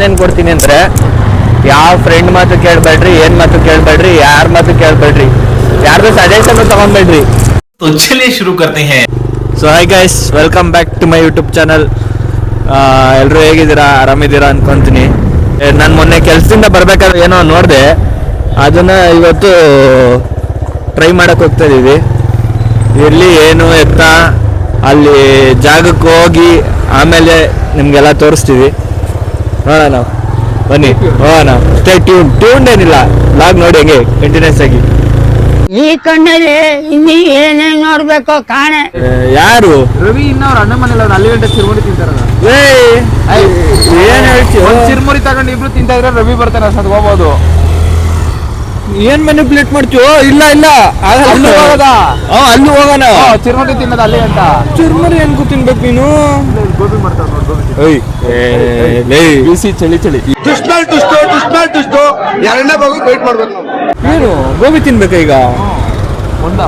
ಏನ್ ಕೊಡ್ತೀನಿ ಅಂದ್ರೆ ಯಾವ ಫ್ರೆಂಡ್ ಮಾತು ಕೇಳ್ಬೇಡ್ರಿ, ಏನ್ ಮಾತು ಕೇಳ್ಬೇಡ್ರಿ, ಯಾರ ಮಾತು ಕೇಳ್ಬೇಡ್ರಿ, ಯಾರ್ದು ಸಜೆಷನ್ ತಗೊಂಡ್ಬೇಡ್ರಿ. चलिए शुरू करते हैं. So hi guys, welcome back to my YouTube channel. ಎಲ್ಲರೂ ಹೇಗಿದ್ದೀರಾ, ಆರಾಮಿದ್ದೀರಾ ಅನ್ಕೊಂತೀನಿ. ನಾನು ಮೊನ್ನೆ ಕೆಲಸದಿಂದ ಬರ್ಬೇಕಾದ್ರೆ ಏನೋ ನೋಡಿದೆ, ಅದನ್ನ ಇವತ್ತು ಟ್ರೈ ಮಾಡಕ್ಕೆ ಹೋಗ್ತಾ ಇದ್ದೀವಿ. ಇಲ್ಲಿ ಏನು ಎತ್ತ ಅಲ್ಲಿ ಜಾಗಕ್ಕೆ ಹೋಗಿ ಆಮೇಲೆ ನಿಮಗೆಲ್ಲ ತೋರಿಸ್ತೀವಿ. ನೋಡೋಣ, ಬನ್ನಿ ಹೋಗೋಣ. ಸ್ಟೇ ಟ್ಯೂನ್ ಏನಿಲ್ಲ, ಬ್ಲಾಗ್ ನೋಡಿ ಹಂಗೆ ಕಂಟಿನ್ಯೂಸ್ ಆಗಿ. ಈ ಕಣ್ಣಲ್ಲಿ ಇನ್ನೀ ಏನೇನ್ ನೋಡ್ಬೇಕೋ ಕಾಣೆ. ಯಾರು ರವಿ ಇನ್ನವ್ರ ಅಣ್ಣ ಮನೇಲಿ ಅವ್ರು ಅಲ್ಲಿ ಗಂಟೆ ಚಿರ್ಮುರಿ ತಿಂತಾರಲ್ಲ. ಏನ್ ಹೇಳ್ತೀವಿ, ಚಿರ್ಮುರಿ ತಗೊಂಡು ಇಬ್ರು ತಿಂತಾ ಇದ್ರೆ ರವಿ ಬರ್ತಾನೆ ಅಷ್ಟೊಂದು ಹೋಗ್ಬೋದು. ಏನ್ ಮ್ಯಾನಿಪ್ಯುಲೇಟ್ ಮಾಡ್ತೀವೋ? ಇಲ್ಲ ಇಲ್ಲ, ಅಲ್ಲಿ ಹೋಗೋಣ. ಚಿರ್ಮುರಿ ತಿನ್ನೋದು ಅಲ್ಲಿ ಅಂತ. ಚುರ್ಮರಿ ಏನ್ಕು ತಿನ್ಬೇಕು ನೀನು? ಗೋಬಿ ಮಾಡ್ತಾರ ನೋಡಿ, ಬಿಸಿ ಚಳಿ ಚಳಿ. ಟುಸ್ಟು ಎರಡನೇ ಭಾಗ ವೇಟ್ ಮಾಡ್ಬೇಕು ನಾವು. ಏನು ಗೋಬಿ ತಿನ್ಬೇಕಾ ಈಗ? ಒಂದ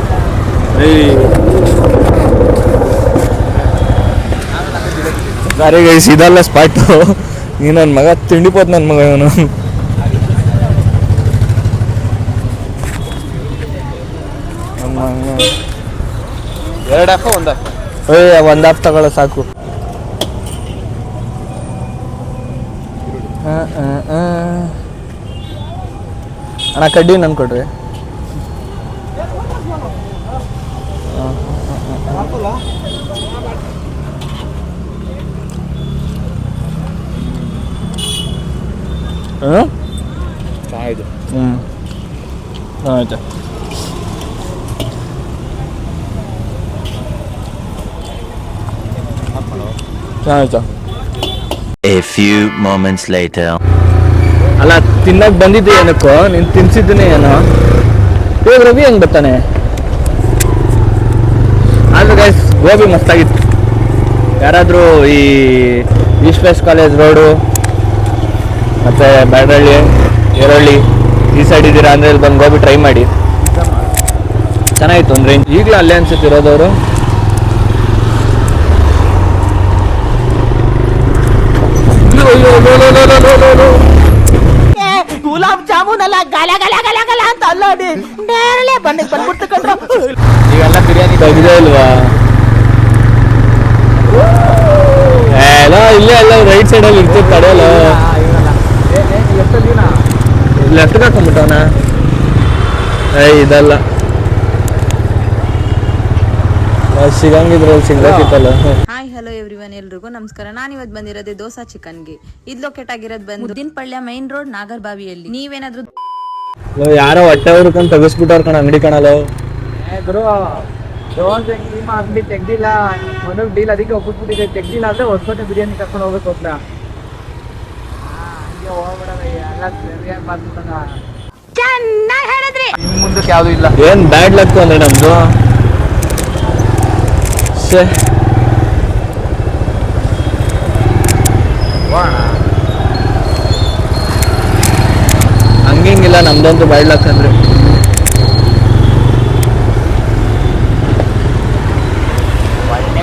ಸಾರಿ ಗೈಸ್, ಇದಲ್ಲ ಸ್ಪಾಟು. ನೀ ನನ್ನ ಮಗ ತಿಂಡಿಪೋತ್, ನನ್ನ ಮಗ ಇವನು. ಎರಡು ಹಾಕ ಒಂದ ಒಂದು ಹಾಫ್ ತಗೊಳ್ಳೋ ಸಾಕು. ಅಣ್ಣ ಕಡ್ಡಿ ನನ್ ಕೊಡ್ರಿ. ಆಯ್ತು. ಆಯ್ತು. ಆಯ್ತು. A few moments later. ಅಲ್ಲ, ತಿನ್ನಕ್ ಬಂದಿದ್ದೆ ಏನಕ್ಕೋ, ನೀನು ತಿನ್ಸಿದ್ದೀನಿ ಏನೋ. ಇವಾಗ ರವಿ ಹೆಂಗ್ ಬರ್ತಾನೆ? ಆದ್ರೆ ಗೈಸ್, ಗೋಬಿ ಮಸ್ತಾಗಿತ್ತು. ಯಾರಾದರೂ ಈ ಈಸ್ಟ್ ವೆಸ್ಟ್ ಕಾಲೇಜ್ ರೋಡು ಮತ್ತು ಬ್ಯಾಡಹಳ್ಳಿ, ಏರಳ್ಳಿ ಈ ಸೈಡ್ ಇದ್ದೀರಾ ಅಂದರೆ ಇಲ್ಲಿ ಬಂದು ಗೋಬಿ ಟ್ರೈ ಮಾಡಿ. ಚೆನ್ನಾಗಿತ್ತು. ಒಂದು ರೇಂಜ್. ಈಗಲೂ ಅಲ್ಲೇ ಅನ್ಸುತ್ತೆ ಇರೋದವರು. ಗುಲಾಬ್ ಜಾಮೂನ್ ಅಲ್ಲ, ಗಲ ಗಲ ಗಲ ಗಲ ಅಂತ ಅಲ್ಲಾಡಿ ನೇರಳೆ ಬಂದ್ಬಿಡ್ತು ಕಣ್ರು. ಇವೆಲ್ಲ ಬಿರಿಯಾನಿ ತೆಗ್ದೇ ಇಲ್ವಾ? ಎಲ್ಲ ಇಲ್ಲೇ ಎಲ್ಲ ರೈಟ್ ಸೈಡಲ್ಲಿ ಇರ್ತೀವಿ, ತಡೆಯಲ್ಲ. ಲೆಫ್ಟ್ಗೆ ಹಾಕೊಂಡ್ಬಿಟ್ಟವನ. ಇದಲ್ಲ ಸಿಗಂಗಿದ್ರಲ್ಲಿ ಸಿಗ್ಬೇಕಿತ್ತಲ್ಲ. ಹಾಯ್ ಹಲೋ ಎವ್ರಿವನ್, ಎಲ್ರಿಗೂ ನಮಸ್ಕಾರ. ನಾನು ಇವತ್ತು ಬಂದಿರೋದೇ ದೋಸಾ ಚಿಕನ್ಗೆ. ಇದು ಲೊಕೇಟ್ ಆಗಿರೋದು ಬಂದು ಮುದ್ದಿನಪಳ್ಳಿ ಮೈನ್ ರೋಡ್, ನಾಗರಬಾವಿಯಲ್ಲಿ. ನೀವೇನಾದ್ರೂ ಯಾರೋ ಹೊಟ್ಟೆ ಅವ್ರಕಂತ ತೆಗಿಸ್ಬಿಟ್ಟವ್ರ ಕಣ ಅಂಗಡಿ ಕಾಣಲ್ಲ. ದೋಸೆ ಕೀಮಾ ಅಂಗಡಿ ತೆಗ್ದಿಲ್ಲ, ಒಂದೊಂದು ಡೀಲ್ ಅದಕ್ಕೆ ಒಪ್ಪಿಟ್ಬಿಟ್ಟಿದೆ. ತೆಗ್ದಿಲ್ಲ ಅಂದ್ರೆ ಹೊಸಕೋಟೆ ಬಿರಿಯಾನಿ ಕರ್ಕೊಂಡು ಹೋಗ್ಬೇಕು ಅಂತ. ಹಂಗೆ ಹೋಗ್ಬಿಡೋಣ, ಎಲ್ಲ ಸರಿಯಾಗಿ ಮಾಡ್ಬಿಡೋಣ. ಚೆನ್ನಾಗಿ ಹೇಳಿದ್ರಿ. ಇನ್ ಮುಂದಕ್ಕೆ ಯಾವ್ದು ಇಲ್ಲ. ಏನ್ ಬ್ಯಾಡ್ ಲಕ್ ಅಂದ್ರೆ ನಮ್ದು. ಹಂಗಿಂಗಿಲ್ಲ, ನಮ್ದಂತೂ ಬ್ಯಾಡ್ ಲಕ್ ಅಂದ್ರೆ.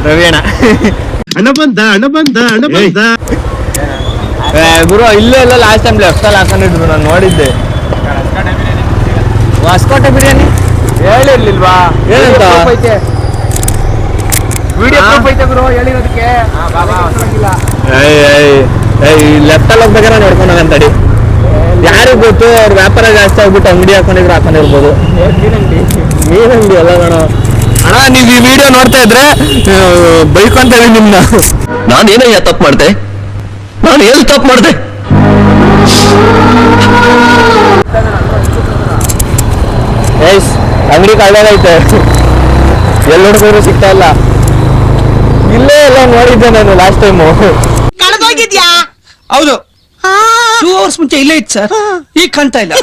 ರವಿ ಅಣ್ಣ ಗುರು ಇಲ್ಲೇ ಎಲ್ಲ ಲಾಸ್ಟ್ ಟೈಮ್ ಲೆಫ್ಟಲ್ಲಿ ಹಾಕೊಂಡಿದ್ರು, ನಾನು ನೋಡಿದ್ದೆ. ಹೊಸಕೋಟೆ ಬಿರಿಯಾನಿ ಹೇಳಿರ್ಲಿಲ್ವಾ? ಏನಂತ? ವಿಡಿಯೋ ಪ್ರೂಫ್ ಐತೆ ಗುರು, ಹೇಳಿರೋದಕ್ಕೆ. ಲೆಫ್ಟಲ್ಲಿ ಹೋಗ್ಬೇಕಾದ್ರೆ ನೋಡ್ಕೊಂಡು ಹೋಗಂತಡಿ. ಯಾರಿಗ್ ಗೊತ್ತು, ಅವ್ರ ವ್ಯಾಪಾರ ಜಾಸ್ತಿ ಆಗ್ಬಿಟ್ಟು ಅಂಗಡಿ ಹಾಕೊಂಡಿರ್ಬೋದು. ಮೀನಂಗಡಿ ಎಲ್ಲ ಕಣೋ ಅಣ್ಣ. ನೀವು ಈ ವಿಡಿಯೋ ನೋಡ್ತಾ ಇದ್ರೆ ಬೈಕೊಂತೇವೆ ನಿಮ್ನ. ನಾನೇನಯ್ಯ ತಪ್ಪು ಮಾಡ್ದೆ? ನಾನು ಎಲ್ಲಿ ತಪ್ಪು ಮಾಡ್ದೆ? ಅಂಗಡಿ ಕಳ್ದಾಗೈತೆ, ಎಲ್ಲಿ ನೋಡಿದ್ರು ಸಿಗ್ತಾ ಇಲ್ಲ. ಇಲ್ಲೇ ಎಲ್ಲ ನೋಡಿದ್ದೆ ನಾನು ಲಾಸ್ಟ್ ಟೈಮು. ಕಳೆದೋಗಿದ್ಯಾ? ಹೌದು, 2 hours ಮುಂಚೆ ಇಲ್ಲೇ ಇತ್ತು ಸರ್, ಈಗ ಕಾಣ್ತಾ ಇಲ್ಲ.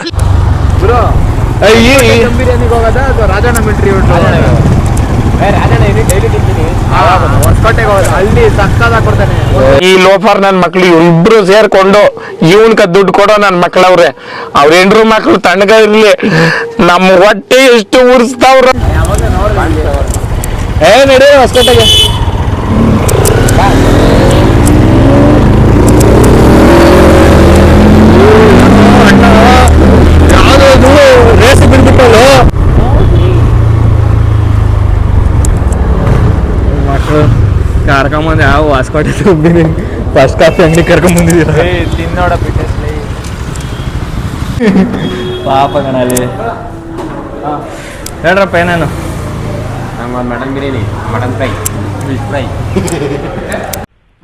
ಗುರು ಬಿರಿಯಾನಿಗೆ ಹೋಗೋದ ಅಥವಾ ರಾಜಣ್ಣ ಮಿಲ್ಟ್ರಿ ಹೊಸಕೋಟೆಗೆ ಹೋಗೋದು? ಅಲ್ಲಿ ಸಕ್ಕದಾಗಿ ಕೊಡ್ತಾನೆ. ಈ ಲೋಫರ್ ನನ್ನ ಮಕ್ಳು ಇಬ್ರು ಸೇರ್ಕೊಂಡು ಇವನ್ಕ ದುಡ್ಡು ಕೊಡೋ ನನ್ನ ಮಕ್ಳವ್ರೆ. ಅವ್ರ ಹೆಂಡ್ರು ಮಕ್ಳು ತಣ್ಣಗ ಇರ್ಲಿ, ನಮ್ಮ ಹೊಟ್ಟೆ ಎಷ್ಟು ಉರ್ಸ್ತಾವ್ರ. ನಡಿ ಹೊಸಕೋಟೆಗೆ. ಕರ್ಕೊಂಬಂದು ಯಾವ ಹೊಸ್ಕೋಟೆ ತುಂಬಿನಿ ಫಸ್ಟ್ ಕಾಫಿ ಅಂಗಡಿ ಕರ್ಕೊಂಬಂದಿದ್ದೀರ ತಿನ್ನೋಡ ಬಿಟ್ಟೆ ಪಾಪ ಕಣಲ್ಲಿ ಹೇಳ್ರಪ್ಪ ಏನೇನು ನಮ್ಗೊಂದು mutton biryani mutton fry fish fry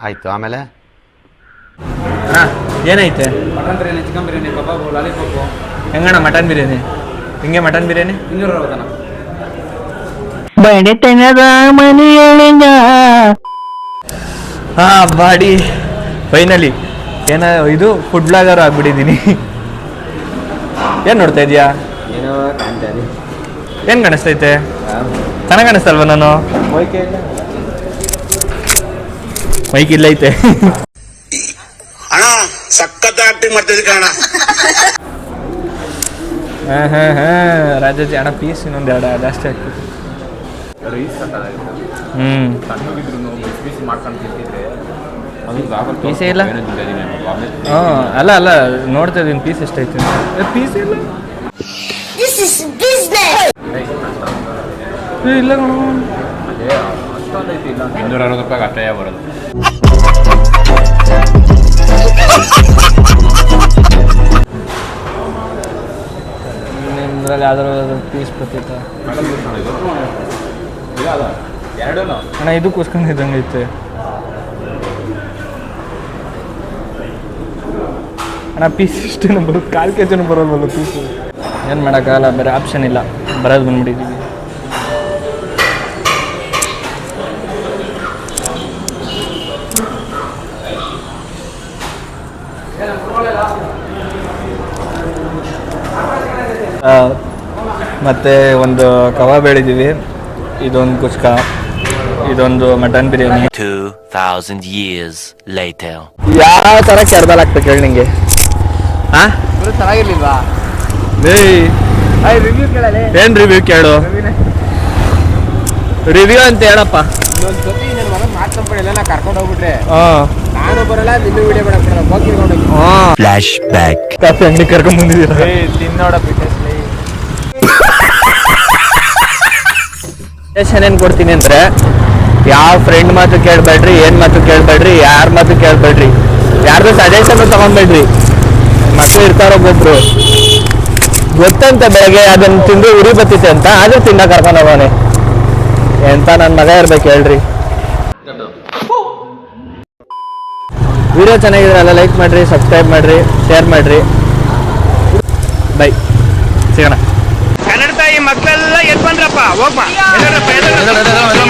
ಆಯಿತು. ಆಮೇಲೆ ಅಣ್ಣ ಏನೈತೆ ಮಟನ್ ಬಿರಿಯಾನಿ, ಚಿಕನ್ ಬಿರಿಯಾನಿ, ಕಬಾಬು, ಲಾಲಿಪಾಪು. ಹೆಂಗಣ್ಣ ಮಟನ್ ಬಿರಿಯಾನಿ? ಹಿಂಗೆ ಮಟನ್ ಬಿರಿಯಾನಿ 260 ಬಡತನದ ಮನೆಯೊಳಗ ಹಾಂ ಬಾಡಿ ಫೈನಲಿ ಏನ ಇದು ಫುಡ್ ಬ್ಲಾಗರ್ ಆಗ್ಬಿಟ್ಟಿದ್ದೀನಿ. ಏನು ನೋಡ್ತಾ ಇದೀಯಾ? ಏನೋ ಕಾಣ್ತಾನೆ. ಏನು ಕಾಣಿಸ್ತೈತೆ? ಚೆನ್ನಾಗಿ ಕಾಣಿಸ್ತಲ್ವ ನಾನು? ಮೈಕ್ ಇಲ್ಲೈತೆ. ಅಣ್ಣ ಸಖತ್ ಆಕ್ಟಿಂಗ್ ಮಾಡ್ತಿದ್ದೆ ಕಣ. ಹಾಂ ರಾಜಾಜಿ ಅಣ್ಣ ಪೀಸ್ ಇನ್ನೊಂದು ಎರಡು ಜಾಸ್ತಿ ಆಗ್ತದೆ. ಪೀಸೇ ಇಲ್ಲ. ಹಾಂ ಅಲ್ಲ ನೋಡ್ತಾ ಇದ್ದೀನಿ ಪೀಸ್ ಎಷ್ಟೈತೆ. ಪೀಸ್ ಇಲ್ಲ ಇಲ್ಲ ಕಣ. 260 ರೂಪಾಯಿಗೆ ಅಷ್ಟೇ ಬರೋದು. ನಿಮ್ದ್ರಲ್ಲಿ ಯಾವ್ದಾರು ಪೀಸ್ ಬರ್ತೈತೆ ಅಣ್ಣ? ಇದು ಕೂಸ್ಕೊಂಡಿದ್ದಂಗೆ ಐತೆ ಅಣ್ಣ. ಪೀಸ್ ಇಷ್ಟೇನು ಬರೋದು? 1/4 kg ಬರೋಲ್ವಲ್ಲ ಪೀಸು. ಏನು ಮಾಡೋಕ್ಕಾಗಲ್ಲ, ಬೇರೆ ಆಪ್ಷನ್ ಇಲ್ಲ, ಬರೋದು ಬಂದ್ಬಿಟ್ಟಿದ್ದೀವಿ. ಮತ್ತು ಒಂದು ಕಬಾಬ್ ಹೇಳಿದ್ದೀವಿ, ಇದೊಂದು ಕುಚ್ಕ, ಇದೊಂದು ಮಟನ್ ಬಿರಿಯಾನಿ. 2000 years later. ಯಾವ ಥರ ಕೆರ್ಬಲ್ ಆಗ್ತದೆ ಹೇಳಿ ನಿಂಗೆ? ಹಾಂ ಚೆನ್ನಾಗಿರ್ಲಿಲ್ವಾ? ರಿವ್ಯೂ ಕೇಳಲೆ. ಏನು ರಿವ್ಯೂ ಕೇಳು? ರಿವ್ಯೂ ಅಂತ ಹೇಳಪ್ಪ. ಇನ್ನೊಂದು ಸತಿ ನನ್ನ ಮಗ ಮಾಡ್ಕೊಂಡ್ಬಿಡಿ ಎಲ್ಲ ನಾ ಕರ್ಕೊಂಡು ಹೋಗ್ಬಿಟ್ರೆ ಹಾಂ ನಾನು ಬರಲ್ಲ, ನಿನ್ನ ವಿಡಿಯೋ ಮಾಡಕ್ಕೆ ಹೋಗಿ ಹಾಂ ಫ್ಲಾಶ್ ಬ್ಯಾಕ್. ಕಾಫಿ ಅಂಗಡಿ ಕರ್ಕೊಂಡ್ಬಂದಿದ್ದೀರ. ತಿನ್ನೋಡ ಬಿಟ್ಟೆ ಏನು ಕೊಡ್ತೀನಿ ಅಂದರೆ, ಯಾವ ಫ್ರೆಂಡ್ ಮಾತು ಕೇಳಬೇಡ್ರಿ, ಏನು ಮಾತು ಕೇಳಬೇಡ್ರಿ, ಯಾರ ಮಾತು ಕೇಳಬೇಡ್ರಿ, ಯಾರ್ದು ಸಜೆಷನ್ ತಗೊಂಬೇಡ್ರಿ. ಮಕ್ಕಳು ಇರ್ತಾರೋ ಒಬ್ಬೊಬ್ರು ಗೊತ್ತಂತೆ ಬೆಳಗ್ಗೆ ಅದನ್ನು ತಿಂದು ಉರಿ ಬತ್ತಿತ್ತೆ ಅಂತ, ಆದರೂ ತಿನ್ನ ಕರ್ಕೊಂಡು ಹೋಗೋನೆ. ಎಂತ ನನ್ನ ಮಗ ಇರ್ಬೇಕು ಹೇಳ್ರಿ. ವಿಡಿಯೋ ಚೆನ್ನಾಗಿದ್ರೆ ಎಲ್ಲ ಲೈಕ್ ಮಾಡಿರಿ, ಸಬ್ಸ್ಕ್ರೈಬ್ ಮಾಡಿರಿ, ಶೇರ್ ಮಾಡಿರಿ. ಬೈ, ಸಿಗೋಣ. ಕನ್ನಡ ತಾಯಿ ಮಕ್ಕಳೆಲ್ಲ ಎದ್ ಬಂದ್ರಪ್ಪ, ಹೋಗ್ಬಾ.